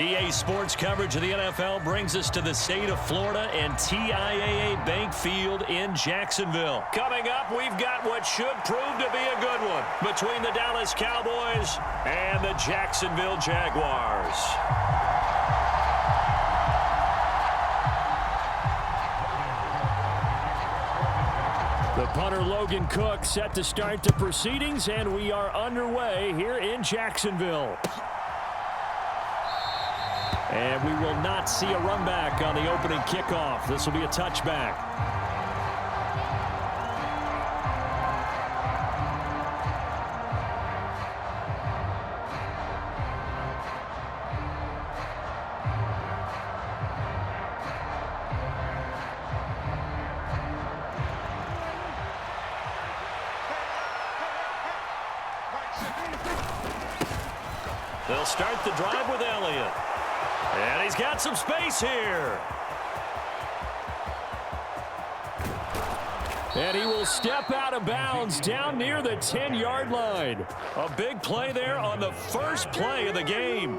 EA Sports coverage of the NFL brings us to the state of Florida and TIAA Bank Field in Jacksonville. Coming up, we've got what should prove to be a good one between the Dallas Cowboys and the Jacksonville Jaguars. The punter Logan Cook set to start the proceedings, and we are underway here in Jacksonville. And we will not see a run back on the opening kickoff. This will be a touchback. They'll start the drive with Elliott. And he's got some space here. And he will step out of bounds down near the 10-yard line. A big play there on the first play of the game.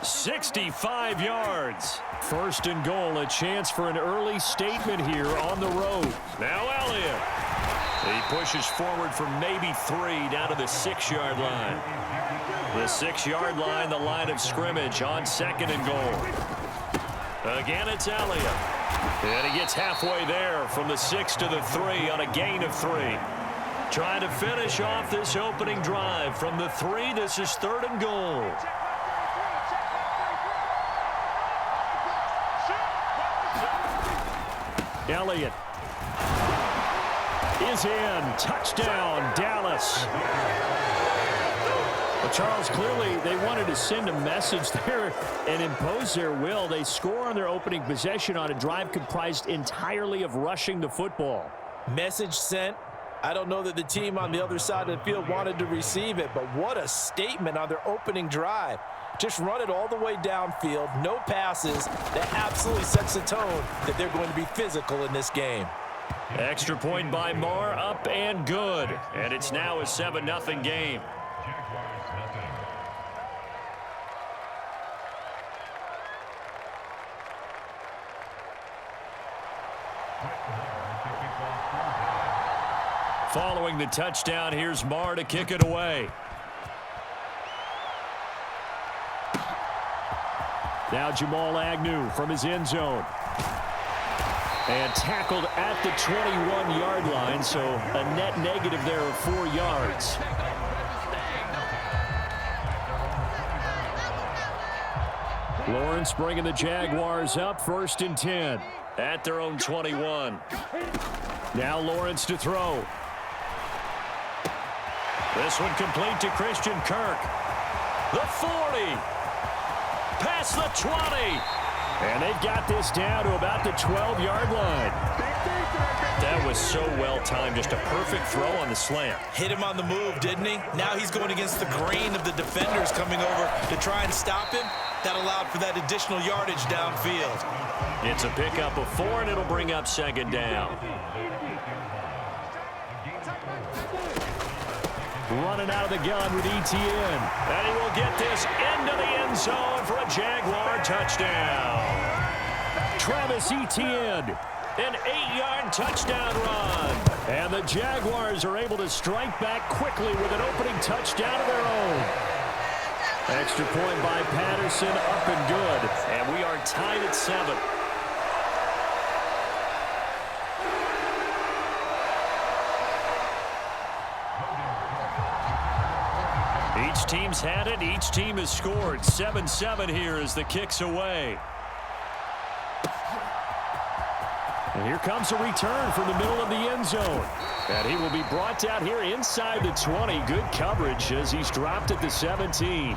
65 yards. First and goal, a chance for an early statement here on the road. Now Elliott. He pushes forward for maybe 3 down to the 6-yard line. The 6-yard line, the line of scrimmage on second and goal. Again, it's Elliott. And he gets halfway there from the 6 to the 3 on a gain of 3. Trying to finish off this opening drive from the 3. This is third and goal. Elliott is in. Touchdown, Dallas. Well, Charles, clearly they wanted to send a message there and impose their will. They score on their opening possession on a drive comprised entirely of rushing the football. Message sent. I don't know that the team on the other side of the field wanted to receive it, but what a statement on their opening drive. Just run it all the way downfield, no passes. That absolutely sets the tone that they're going to be physical in this game. Extra point by Marr, up and good. And it's now a 7-0 game. Following the touchdown, here's Marr to kick it away. Now Jamal Agnew from his end zone. And tackled at the 21-yard line, so a net negative there of 4 yards. Lawrence bringing the Jaguars up, 1st and 10 at their own 21. Now Lawrence to throw. This one complete to Christian Kirk. The 40. Past the 20. And they've got this down to about the 12-yard line. That was so well-timed. Just a perfect throw on the slant. Hit him on the move, didn't he? Now he's going against the grain of the defenders coming over to try and stop him. That allowed for that additional yardage downfield. It's a pickup of 4, and it'll bring up second down. Running out of the gun with Etienne. And he will get this into the end zone for a Jaguar touchdown. Travis Etienne, an 8-yard touchdown run. And the Jaguars are able to strike back quickly with an opening touchdown of their own. Extra point by Patterson, up and good. And we are tied at 7. Each team's had it. Each team has scored. 7-7 here as the kick's away. And here comes a return from the middle of the end zone. And he will be brought down here inside the 20. Good coverage as he's dropped at the 17.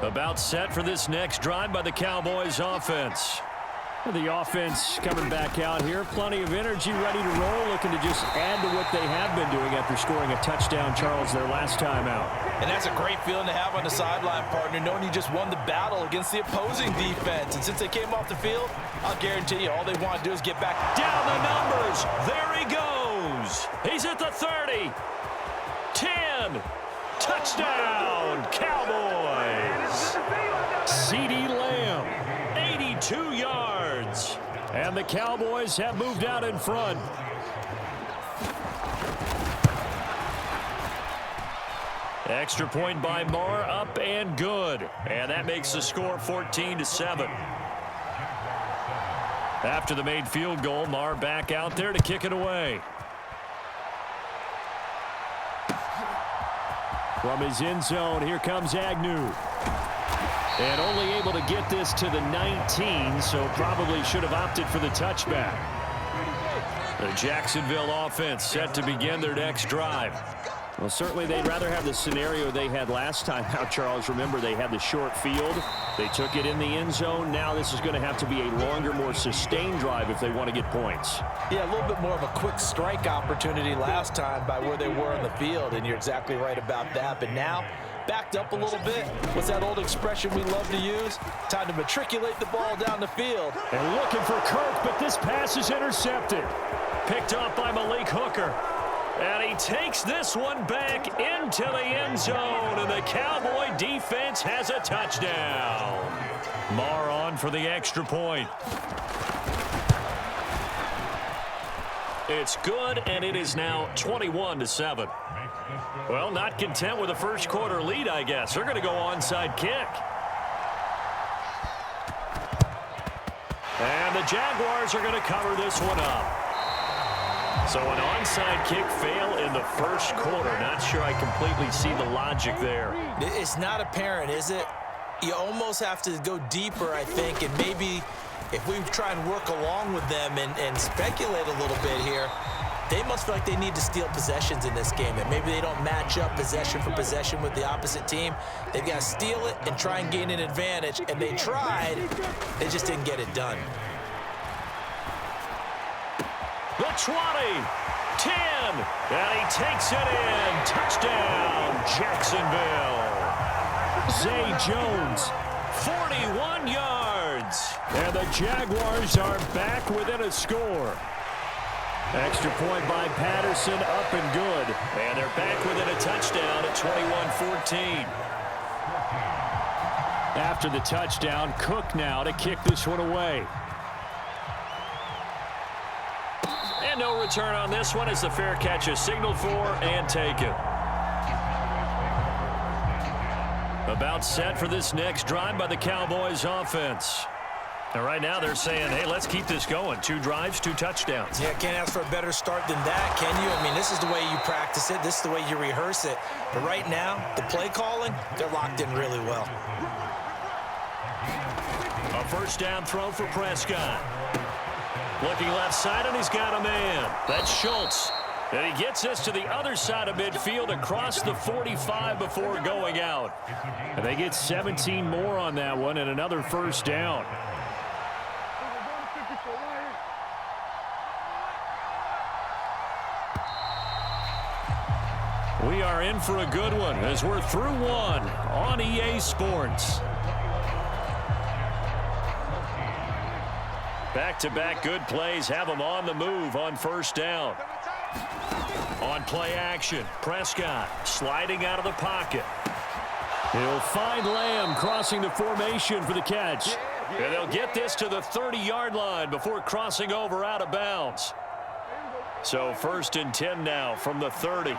About set for this next drive by the Cowboys offense. The offense coming back out here. Plenty of energy, ready to roll, looking to just add to what they have been doing after scoring a touchdown, Charles, their last time out. And that's a great feeling to have on the sideline, partner, knowing you just won the battle against the opposing defense. And since they came off the field, I'll guarantee you all they want to do is get back. Down the numbers. There he goes. He's at the 30. 10. Touchdown, Cowboys. CeeDee Lamb, 82 yards. And the Cowboys have moved out in front. Extra point by Marr, up and good. And that makes the score 14-7. After the made field goal, Marr back out there to kick it away. From his end zone, here comes Agnew. And only able to get this to the 19, so probably should have opted for the touchback. The Jacksonville offense set to begin their next drive. Well, certainly they'd rather have the scenario they had last time out, Charles. Remember, they had the short field. They took it in the end zone. Now this is going to have to be a longer, more sustained drive if they want to get points. Yeah, a little bit more of a quick strike opportunity last time by where they were on the field, and you're exactly right about that. But now, backed up a little bit. What's that old expression we love to use? Time to matriculate the ball down the field. And looking for Kirk, but this pass is intercepted. Picked up by Malik Hooker. And he takes this one back into the end zone, and the Cowboy defense has a touchdown. Marr on for the extra point. It's good, and it is now 21-7. Well, not content with a first quarter lead, I guess. They're going to go onside kick. And the Jaguars are going to cover this one up. So an onside kick fail in the first quarter. Not sure I completely see the logic there. It's not apparent, is it? You almost have to go deeper, I think, and maybe if we try and work along with them and speculate a little bit here, they must feel like they need to steal possessions in this game, and maybe they don't match up possession for possession with the opposite team. They've got to steal it and try and gain an advantage, and they tried. They just didn't get it done. The 20, 10, and he takes it in. Touchdown, Jacksonville. Zay Jones, 41 yards. And the Jaguars are back within a score. Extra point by Patterson, up and good. And they're back within a touchdown at 21-14. After the touchdown, Cook now to kick this one away. And no return on this one as the fair catch is signaled for and taken. About set for this next drive by the Cowboys offense. And right now they're saying, hey, let's keep this going. 2 drives, 2 touchdowns. Yeah, can't ask for a better start than that, can you? I mean, this is the way you practice it. This is the way you rehearse it. But right now, the play calling, they're locked in really well. A first down throw for Prescott. Looking left side, and he's got a man. That's Schultz. And he gets this to the other side of midfield across the 45 before going out. And they get 17 more on that one and another first down. We are in for a good one as we're through one on EA Sports. Back-to-back good plays have them on the move on first down. On play action, Prescott sliding out of the pocket. He'll find Lamb crossing the formation for the catch. And they'll get this to the 30-yard line before crossing over out of bounds. So first and 10 now from the 30.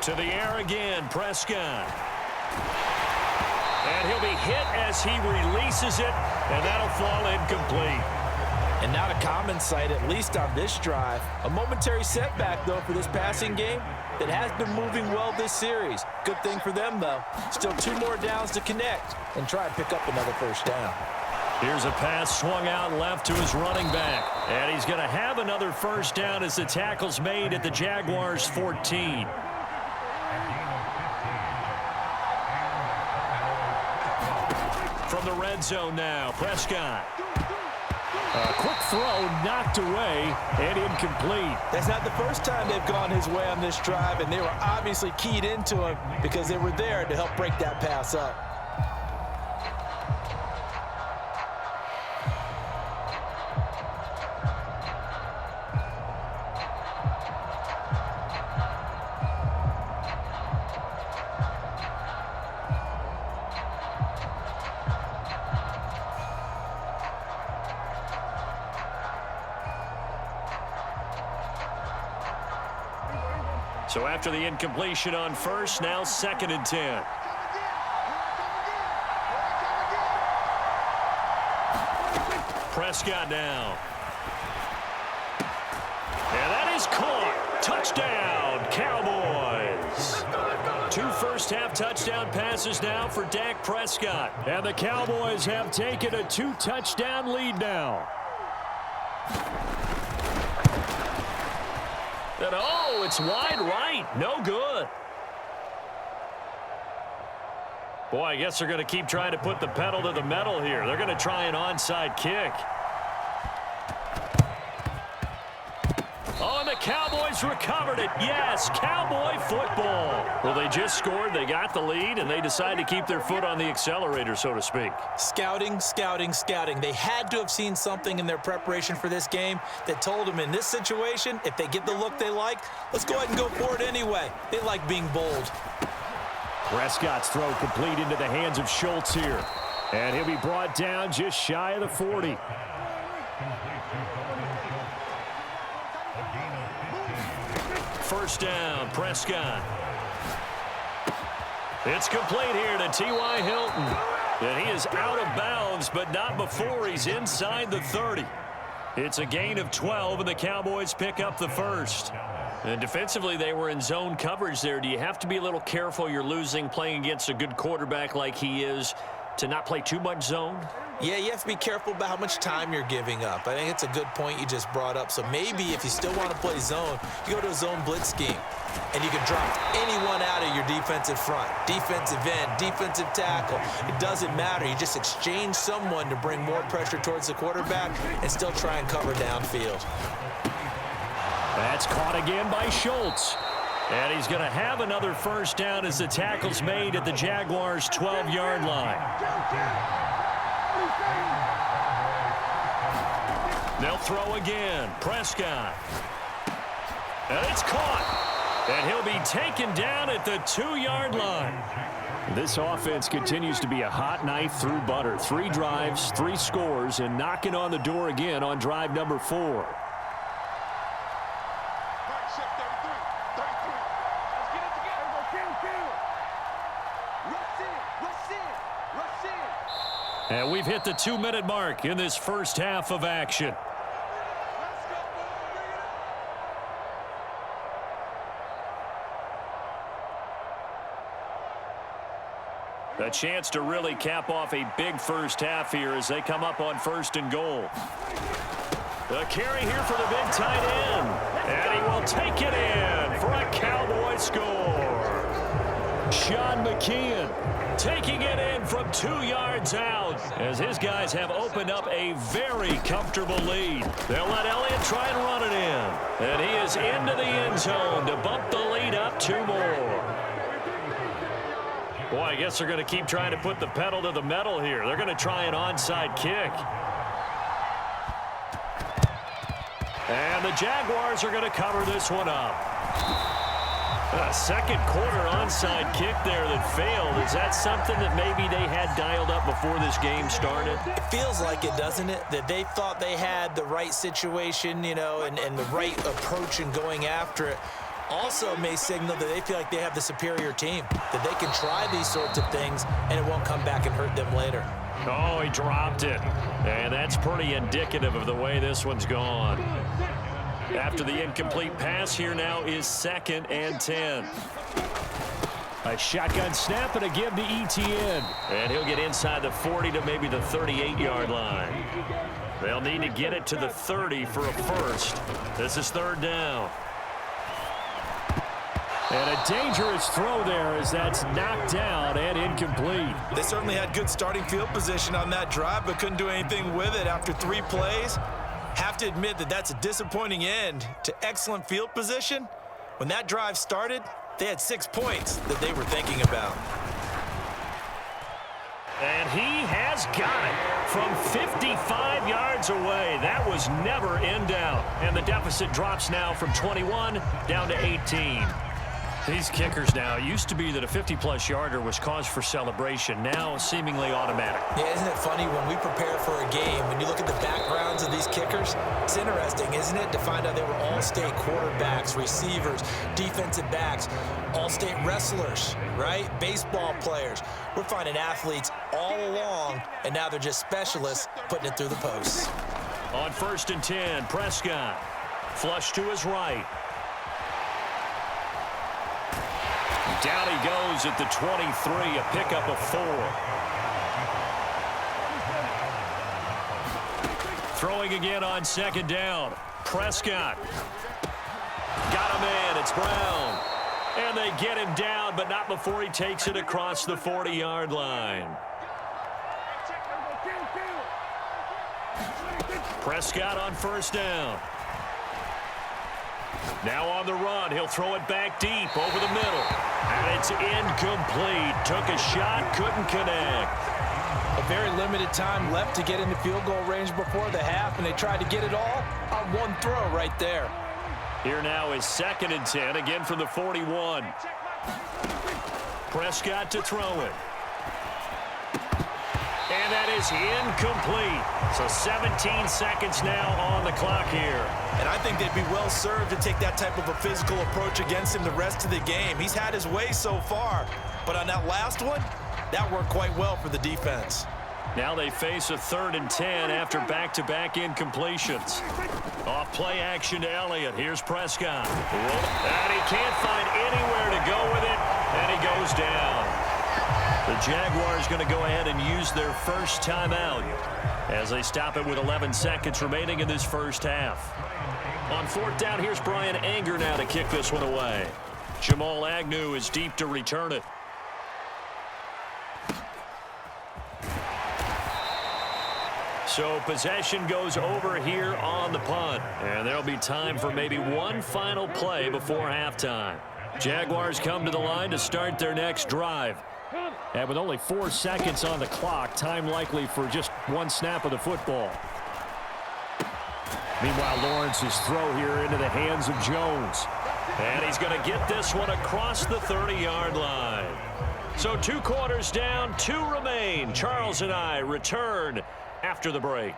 To the air again, Prescott. And he'll be hit as he releases it, and that'll fall incomplete. And not a common sight, at least on this drive. A momentary setback, though, for this passing game that has been moving well this series. Good thing for them, though. Still 2 more downs to connect and try and pick up another first down. Here's a pass swung out left to his running back. And he's going to have another first down as the tackle's made at the Jaguars' 14. from the red zone now. Prescott. A quick throw knocked away and incomplete. That's not the first time they've gone his way on this drive, and they were obviously keyed into him because they were there to help break that pass up. So after the incompletion on first, now 2nd and 10. Prescott now. And that is caught. Touchdown, Cowboys. 2 first-half touchdown passes now for Dak Prescott. And the Cowboys have taken a 2-touchdown lead now. And oh, it's wide right. No good. Boy, I guess they're going to keep trying to put the pedal to the metal here. They're going to try an onside kick. Oh, and the Cowboys recovered it. Yes, Cowboy football. Well, they just scored. They got the lead, and they decide to keep their foot on the accelerator, so to speak. Scouting, scouting, scouting. They had to have seen something in their preparation for this game that told them in this situation, if they get the look they like, let's go ahead and go for it anyway. They like being bold. Prescott's throw complete into the hands of Schultz here. And he'll be brought down just shy of the 40. First down, Prescott. It's complete here to T.Y. Hilton. And he is out of bounds, but not before he's inside the 30. It's a gain of 12, and the Cowboys pick up the first. And defensively, they were in zone coverage there. Do you have to be a little careful you're losing playing against a good quarterback like he is to not play too much zone? Yeah, you have to be careful about how much time you're giving up. I think it's a good point you just brought up. So maybe if you still want to play zone, you go to a zone blitz scheme, and you can drop anyone out of your defensive front, defensive end, defensive tackle. It doesn't matter. You just exchange someone to bring more pressure towards the quarterback and still try and cover downfield. That's caught again by Schultz. And he's going to have another first down as the tackle's made at the Jaguars' 12-yard line. They'll throw again. Prescott. And it's caught. And he'll be taken down at the 2-yard line. This offense continues to be a hot knife through butter. 3 drives, 3 scores, and knocking on the door again on drive number 4. And we've hit the 2-minute mark in this first half of action. A chance to really cap off a big first half here as they come up on 1st and goal. The carry here for the big tight end. And he will take it in for a Cowboy score. Sean McKeon taking it in from 2 yards out as his guys have opened up a very comfortable lead. They'll let Elliott try and run it in. And he is into the end zone to bump the lead up 2 more. Boy, I guess they're going to keep trying to put the pedal to the metal here. They're going to try an onside kick. And the Jaguars are going to cover this one up. A second quarter onside kick there that failed. Is that something that maybe they had dialed up before this game started? It feels like it, doesn't it? That they thought they had the right situation, you know, and the right approach in going after it. Also may signal that they feel like they have the superior team, that they can try these sorts of things and it won't come back and hurt them later. Oh, he dropped it. And that's pretty indicative of the way this one's gone. After the incomplete pass, here now is 2nd and 10. A shotgun snap and a give to Etienne. And he'll get inside the 40 to maybe the 38-yard line. They'll need to get it to the 30 for a first. This is 3rd down. And a dangerous throw there as that's knocked down and incomplete. They certainly had good starting field position on that drive, but couldn't do anything with it after 3 plays. Have to admit that that's a disappointing end to excellent field position. When that drive started, they had 6 points that they were thinking about. And he has got it from 55 yards away. That was never in doubt. And the deficit drops now from 21 down to 18. These kickers now, it used to be that a 50-plus yarder was cause for celebration. Now seemingly automatic. Yeah, isn't it funny when we prepare for a game, when you look at the backgrounds of these kickers, it's interesting, isn't it, to find out they were all-state quarterbacks, receivers, defensive backs, all-state wrestlers, right? Baseball players. We're finding athletes all along, and now they're just specialists putting it through the posts. On 1st and 10, Prescott. Flush to his right. Down he goes at the 23, a pickup of 4. Throwing again on 2nd down. Prescott. Got him in. It's Brown. And they get him down, but not before he takes it across the 40-yard line. Prescott on 1st down. Now on the run, he'll throw it back deep over the middle. And it's incomplete. Took a shot, couldn't connect. A very limited time left to get into field goal range before the half, and they tried to get it all on one throw right there. Here now is 2nd and 10, again from the 41. Prescott to throw it. And that is incomplete. So 17 seconds now on the clock here. And I think they'd be well served to take that type of a physical approach against him the rest of the game. He's had his way so far, but on that last one, that worked quite well for the defense. Now they face a 3rd and 10 after back-to-back incompletions. Off play action to Elliott. Here's Prescott. And he can't find anywhere to go with it, and he goes down. The Jaguars going to go ahead and use their first timeout as they stop it with 11 seconds remaining in this first half. On 4th down, here's Brian Anger now to kick this one away. Jamal Agnew is deep to return it. So possession goes over here on the punt. And there'll be time for maybe one final play before halftime. Jaguars come to the line to start their next drive. And with only 4 seconds on the clock, time likely for just one snap of the football. Meanwhile, Lawrence's throw here into the hands of Jones. And he's going to get this one across the 30-yard line. So 2 quarters down, 2 remain. Charles and I return after the break.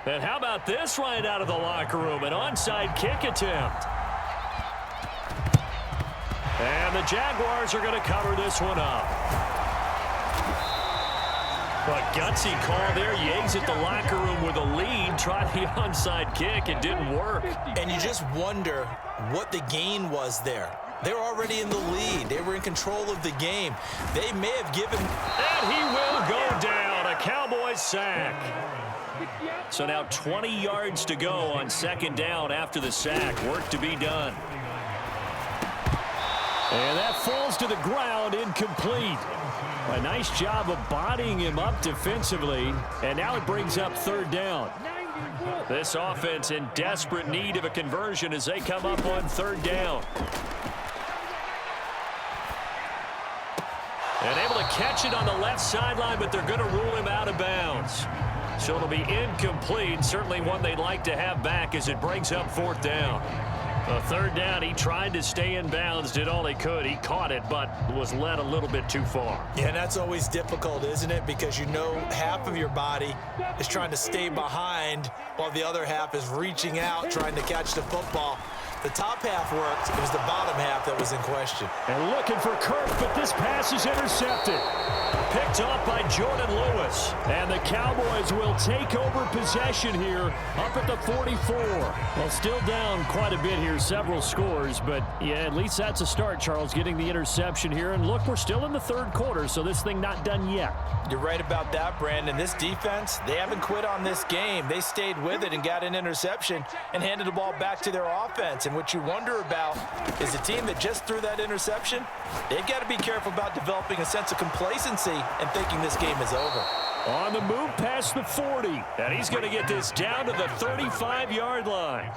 And how about this right out of the locker room? An onside kick attempt. And the Jaguars are going to cover this one up. But gutsy call there. Yates at the locker room with a lead. Tried the onside kick. It didn't work. And you just wonder what the gain was there. They were already in the lead. They were in control of the game. They may have given... And he will go down. A Cowboys sack. So now 20 yards to go on 2nd down after the sack. Work to be done. And that falls to the ground, incomplete. A nice job of bodying him up defensively. And now it brings up 3rd down. This offense in desperate need of a conversion as they come up on 3rd down. And able to catch it on the left sideline, but they're going to rule him out of bounds. So it'll be incomplete. Certainly one they'd like to have back as it brings up 4th down. 3rd down, he tried to stay in bounds, did all he could. He caught it, but was led a little bit too far. Yeah, and that's always difficult, isn't it? Because you know half of your body is trying to stay behind while the other half is reaching out, trying to catch the football. The top half worked. It was the bottom half that was in question. And looking for Kirk, but this pass is intercepted. Picked off by Jordan Lewis. And the Cowboys will take over possession here up at the 44. Well, still down quite a bit here, several scores. But, yeah, at least that's a start, Charles, getting the interception here. And, look, we're still in the 3rd quarter, so this thing not done yet. You're right about that, Brandon. This defense, they haven't quit on this game. They stayed with it and got an interception and handed the ball back to their offense. And what you wonder about is a team that just threw that interception. They've got to be careful about developing a sense of complacency and thinking this game is over. On the move past the 40, and he's going to get this down to the 35-yard line.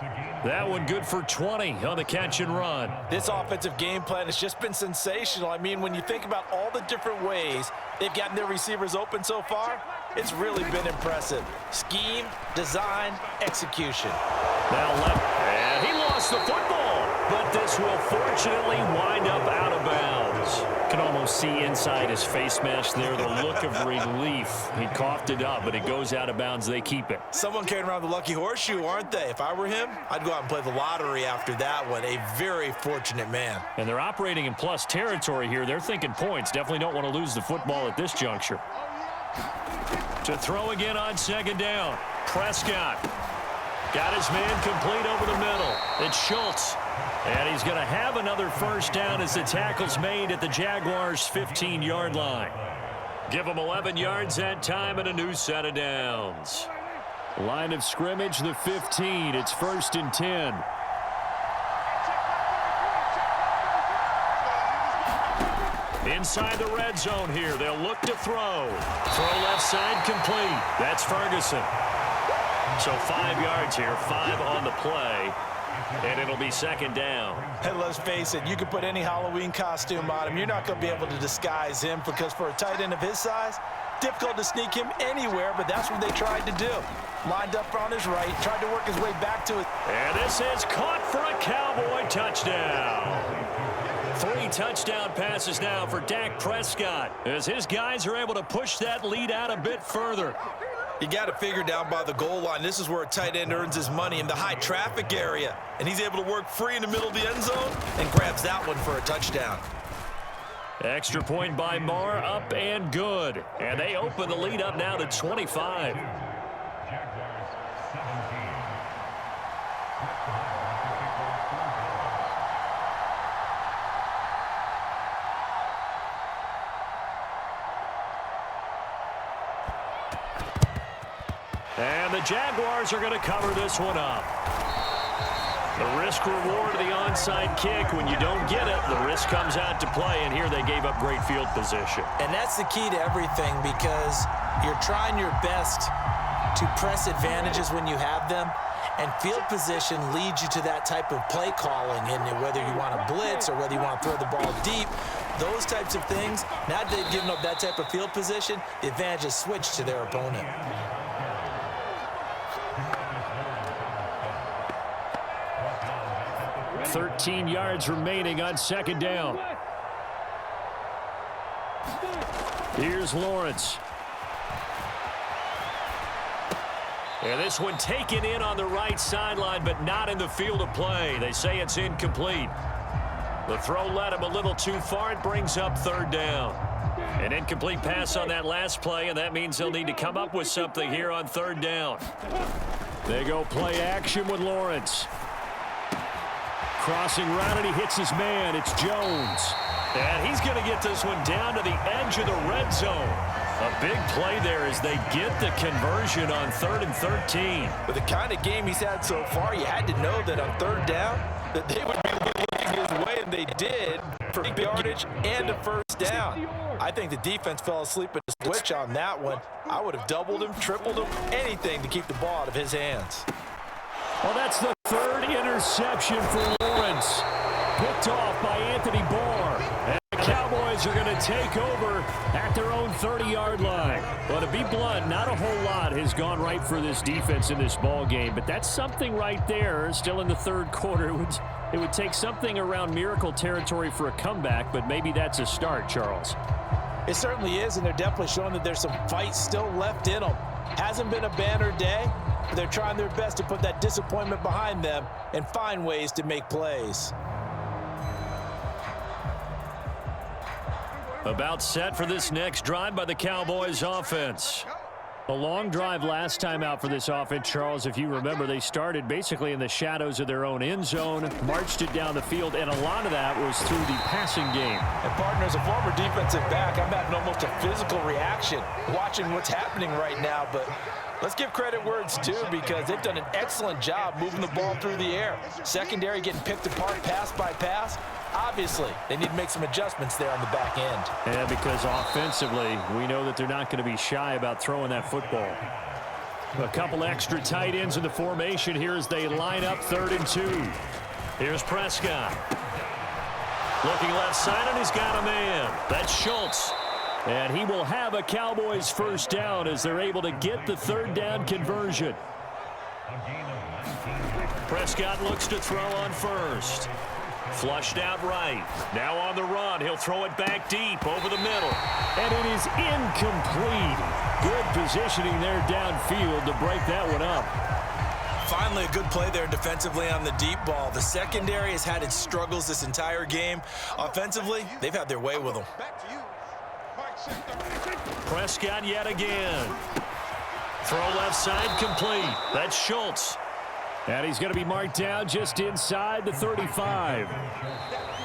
That one good for 20 on the catch and run. This offensive game plan has just been sensational. I mean, when you think about all the different ways they've gotten their receivers open so far, it's really been impressive. Scheme, design, execution. Now and he lost the football, but this will fortunately wind up out of bounds. Can almost see inside his face mask there the look of relief. He coughed it up, but it goes out of bounds. They keep it. Someone carrying around the lucky horseshoe, aren't they? If I were him, I'd go out and play the lottery after that one. A very fortunate man. And they're operating in plus territory here. They're thinking points. Definitely don't want to lose the football at this juncture. To throw again on second down. Prescott got his man complete over the middle. It's Schultz. And he's going to have another first down as the tackle's made at the Jaguars' 15-yard line. Give them 11 yards that time and a new set of downs. Line of scrimmage, the 15. It's 1st and 10. Inside the red zone here. They'll look to throw. Throw left side complete. That's Ferguson. So 5 yards here, 5 on the play. And it'll be second down. And let's face it, you can put any Halloween costume on him. You're not going to be able to disguise him because for a tight end of his size, difficult to sneak him anywhere, but that's what they tried to do. Lined up on his right, tried to work his way back to it. And this is caught for a Cowboy touchdown. 3 touchdown passes now for Dak Prescott as his guys are able to push that lead out a bit further. You got to figure down by the goal line. This is where a tight end earns his money in the high traffic area. And he's able to work free in the middle of the end zone and grabs that one for a touchdown. Extra point by Marr, up and good. And they open the lead up now to 25. And the Jaguars are going to cover this one up. The risk-reward of the onside kick. When you don't get it, the risk comes out to play, and here they gave up great field position. And that's the key to everything because you're trying your best to press advantages when you have them, and field position leads you to that type of play calling, and whether you want to blitz or whether you want to throw the ball deep, those types of things, now that they've given up that type of field position, the advantage is switched to their opponent. 13 yards remaining on second down. Here's Lawrence. And this one taken in on the right sideline, but not in the field of play. They say it's incomplete. The throw led him a little too far. It brings up third down. An incomplete pass on that last play, and that means they'll need to come up with something here on third down. They go play action with Lawrence. Crossing route, and he hits his man. It's Jones. And he's going to get this one down to the edge of the red zone. A big play there as they get the conversion on 3rd and 13. With the kind of game he's had so far, you had to know that on third down that they would be looking his way, and they did for big yardage and a first down. I think the defense fell asleep at the switch on that one. I would have doubled him, tripled him, anything to keep the ball out of his hands. Well, that's the 3rd interception for Lawrence. Picked off by Anthony Barr. And the Cowboys are going to take over at their own 30-yard line. Well, to be blunt, not a whole lot has gone right for this defense in this ball game, but that's something right there. Still in the 3rd quarter. It would take something around miracle territory for a comeback, but maybe that's a start, Charles. It certainly is, and they're definitely showing that there's some fight still left in them. Hasn't been a banner day. They're trying their best to put that disappointment behind them and find ways to make plays. About set for this next drive by the Cowboys offense. A long drive last time out for this offense, Charles. If you remember, they started basically in the shadows of their own end zone, marched it down the field, and a lot of that was through the passing game. And, partner, as a former defensive back, I'm having almost a physical reaction watching what's happening right now. But Let's give credit where it's due because they've done an excellent job moving the ball through the air. Secondary getting picked apart pass by pass. Obviously, they need to make some adjustments there on the back end. Yeah, because offensively, we know that they're not going to be shy about throwing that football. A couple extra tight ends in the formation here as they line up 3rd and 2. Here's Prescott. Looking left side, and he's got a man. That's Schultz. And he will have a Cowboys first down as they're able to get the 3rd down conversion. Prescott looks to throw on first. Flushed out right. Now on the run. He'll throw it back deep over the middle. And it is incomplete. Good positioning there downfield to break that one up. Finally, a good play there defensively on the deep ball. The secondary has had its struggles this entire game. Offensively, they've had their way with them. Prescott yet again. Throw left side complete. That's Schultz. And he's going to be marked down just inside the 35.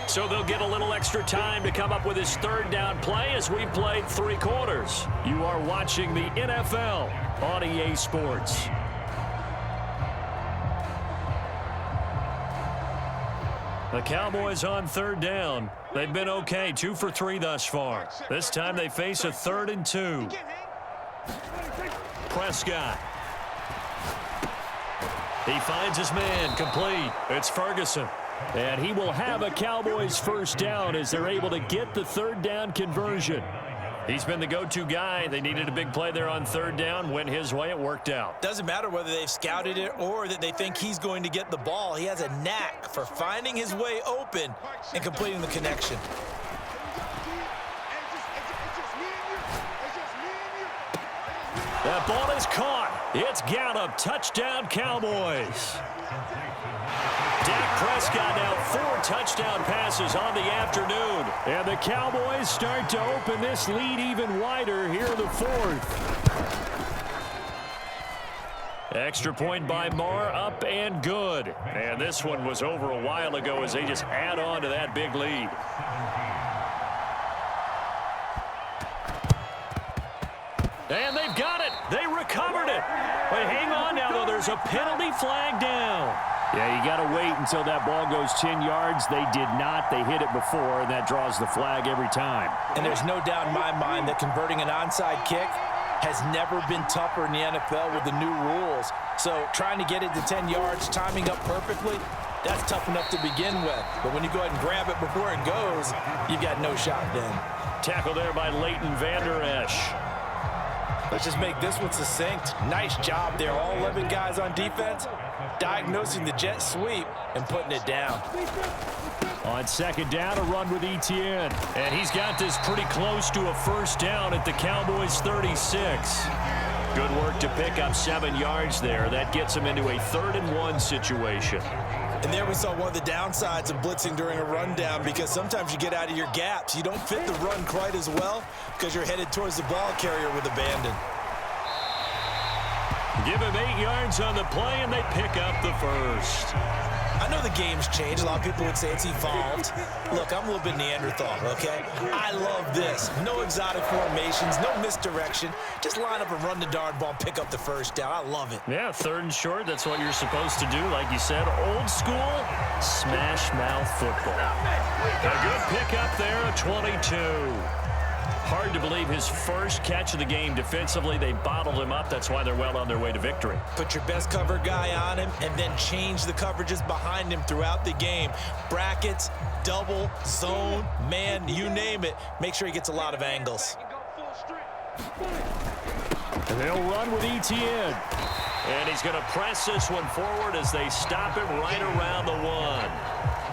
So they'll get a little extra time to come up with his 3rd down play as we've played 3 quarters. You are watching the NFL on EA Sports. The Cowboys on 3rd down. They've been okay, 2 for 3 thus far. This time they face a 3rd and 2. Prescott. He finds his man complete. It's Ferguson. And he will have a Cowboys first down as they're able to get the 3rd down conversion. He's been the go-to guy. They needed a big play there on 3rd down. Went his way. It worked out. Doesn't matter whether they've scouted it or that they think he's going to get the ball. He has a knack for finding his way open and completing the connection. That ball is caught. It's Gallup. Touchdown, Cowboys. Dak Prescott now 4 touchdown passes on the afternoon. And the Cowboys start to open this lead even wider here in the 4th. Extra point by Marr, up and good. And this one was over a while ago as they just add on to that big lead. And they've got it. They recovered it. But hang on now, though. There's a penalty flag down. Yeah, you got to wait until that ball goes 10 yards. They did not. They hit it before, and that draws the flag every time. And there's no doubt in my mind that converting an onside kick has never been tougher in the NFL with the new rules. So trying to get it to 10 yards, timing up perfectly, that's tough enough to begin with. But when you go ahead and grab it before it goes, you've got no shot then. Tackle there by Leighton Vander Esch. Let's just make this one succinct. Nice job there. All 11 guys on defense diagnosing the jet sweep and putting it down. On 2nd down, a run with Etienne. And he's got this pretty close to a first down at the Cowboys 36. Good work to pick up 7 yards there. That gets him into a 3rd and 1 situation. And there we saw one of the downsides of blitzing during a rundown because sometimes you get out of your gaps. You don't fit the run quite as well because you're headed towards the ball carrier with abandon. Give him 8 yards on the play, and they pick up the first. I know the game's changed. A lot of people would say it's evolved. Look, I'm a little bit Neanderthal, okay? I love this. No exotic formations, no misdirection. Just line up and run the darn ball, pick up the first down. I love it. Yeah, 3rd and short, that's what you're supposed to do. Like you said, old school, smash mouth football. A good pickup there, a 22. Hard to believe his first catch of the game defensively. They bottled him up. That's why they're well on their way to victory. Put your best cover guy on him and then change the coverages behind him throughout the game. Brackets, double, zone, man, you name it. Make sure he gets a lot of angles. And they'll run with Etienne. And he's going to press this one forward as they stop him right around the 1.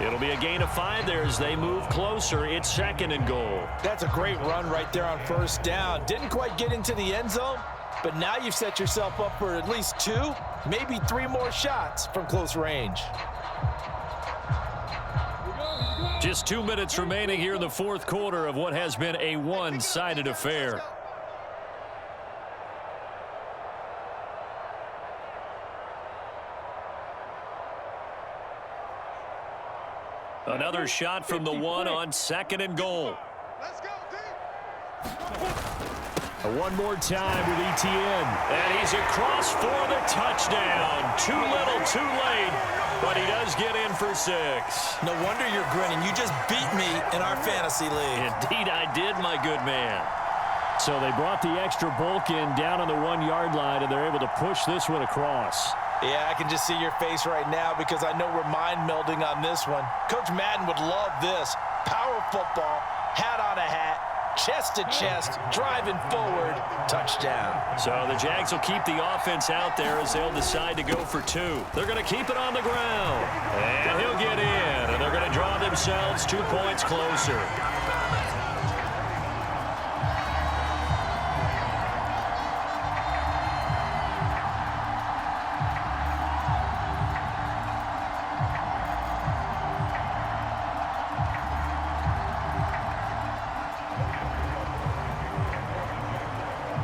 It'll be a gain of 5 there as they move closer. It's 2nd and goal. That's a great run right there on first down. Didn't quite get into the end zone, but now you've set yourself up for at least 2, maybe 3 more shots from close range. Just 2 minutes remaining here in the 4th quarter of what has been a one-sided affair. Another shot from the 1 on 2nd and goal. Let's go, One more time with ETN. And he's across for the touchdown. Too little, too late. But he does get in for 6. No wonder you're grinning. You just beat me in our fantasy league. Indeed I did, my good man. So they brought the extra bulk in down on the 1-yard line, and they're able to push this one across. Yeah, I can just see your face right now because I know we're mind melding on this one. Coach Madden would love this. Power football, hat on a hat, chest to chest, driving forward, touchdown. So the Jags will keep the offense out there as they'll decide to go for 2. They're going to keep it on the ground. And he'll get in, and they're going to draw themselves 2 points closer.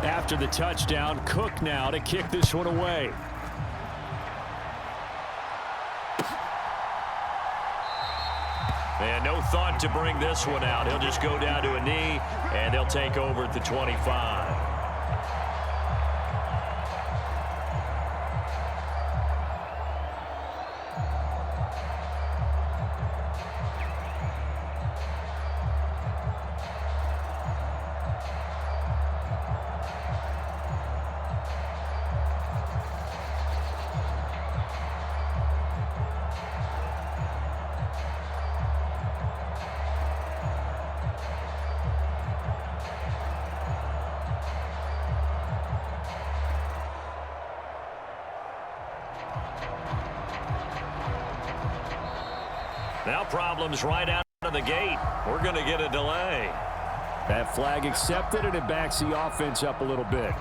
After the touchdown, Cook now to kick this one away. And no thought to bring this one out. He'll just go down to a knee, and they'll take over at the 25. Now problems right out of the gate. We're going to get a delay. That flag accepted, and it backs the offense up a little bit.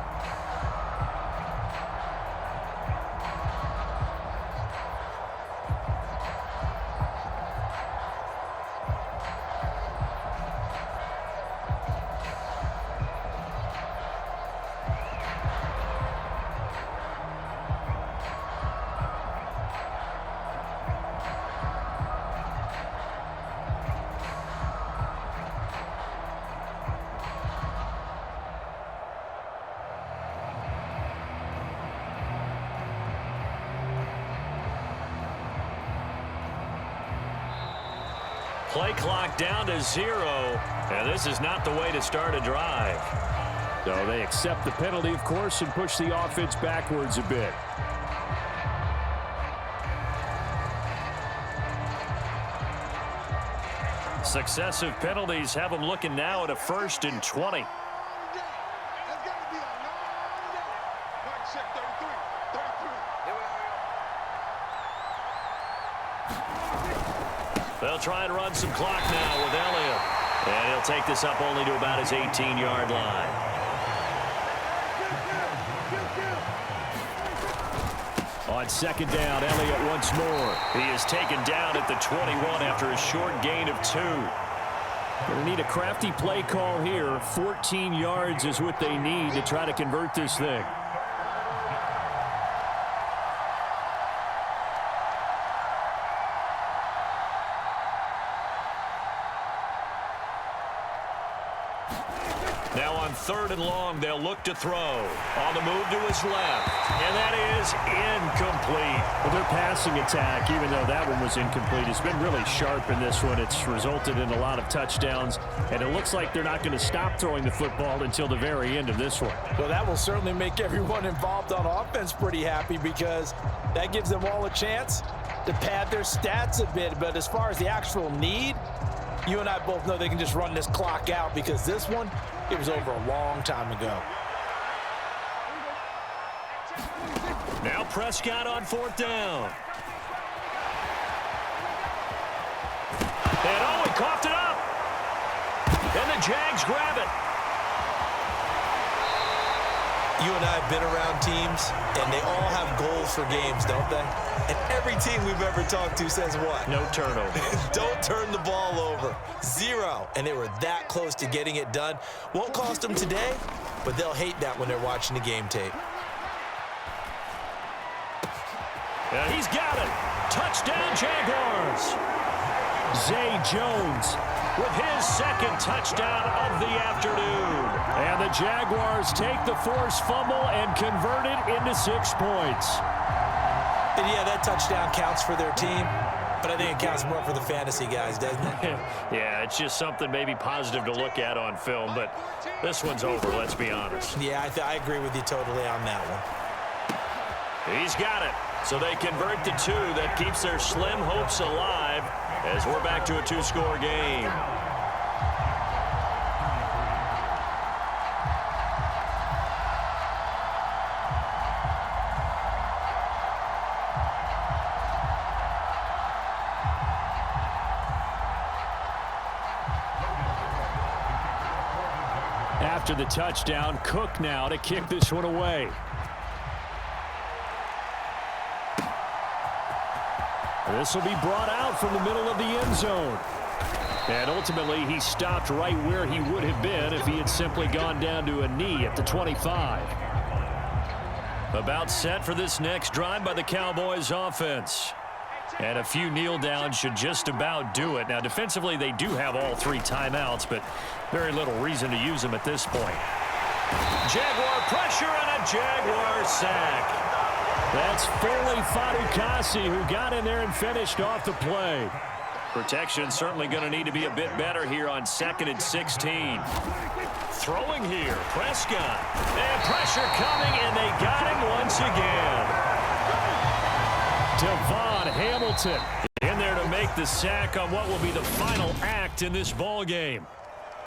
Play clock down to 0, and this is not the way to start a drive. So they accept the penalty, of course, and push the offense backwards a bit. Successive penalties have them looking now at a 1st and 20. They'll try and run some clock now with Elliott. And he'll take this up only to about his 18-yard line. On 2nd down, Elliott once more. He is taken down at the 21 after a short gain of 2. Going to need a crafty play call here. 14 yards is what they need to try to convert this thing. Now on 3rd and long, they'll look to throw. On the move to his left. And that is incomplete. Well, their passing attack, even though that one was incomplete, has been really sharp in this one. It's resulted in a lot of touchdowns. And it looks like they're not going to stop throwing the football until the very end of this one. Well, that will certainly make everyone involved on offense pretty happy because that gives them all a chance to pad their stats a bit. But as far as the actual need, you and I both know they can just run this clock out because this one, it was over a long time ago. Now Prescott on 4th down. And oh, he coughed it up. And the Jags grab it. You and I have been around teams, and they all have goals for games, don't they? And every team we've ever talked to says what? No turnover. Don't turn the ball over. 0. And they were that close to getting it done. Won't cost them today, but they'll hate that when they're watching the game tape. And he's got it. Touchdown, Jaguars. Zay Jones with his second touchdown of the afternoon. And the Jaguars take the forced fumble and convert it into 6 points. And yeah, that touchdown counts for their team, but I think it counts more for the fantasy guys, doesn't it? Yeah, it's just something maybe positive to look at on film, but this one's over, let's be honest. Yeah, I agree with you totally on that one. He's got it. So they convert the 2. That keeps their slim hopes alive as we're back to a 2-score game. After the touchdown, Cook now to kick this one away. This will be brought out from the middle of the end zone. And ultimately, he stopped right where he would have been if he had simply gone down to a knee at the 25. About set for this next drive by the Cowboys offense. And a few kneel downs should just about do it. Now, defensively, they do have all 3 timeouts, but very little reason to use them at this point. Jaguar pressure and a Jaguar sack. That's Foley Fatukasi who got in there and finished off the play. Protection certainly going to need to be a bit better here on 2nd and 16. Throwing here, Prescott. And pressure coming, and they got him once again. Devon Hamilton in there to make the sack on what will be the final act in this ball game.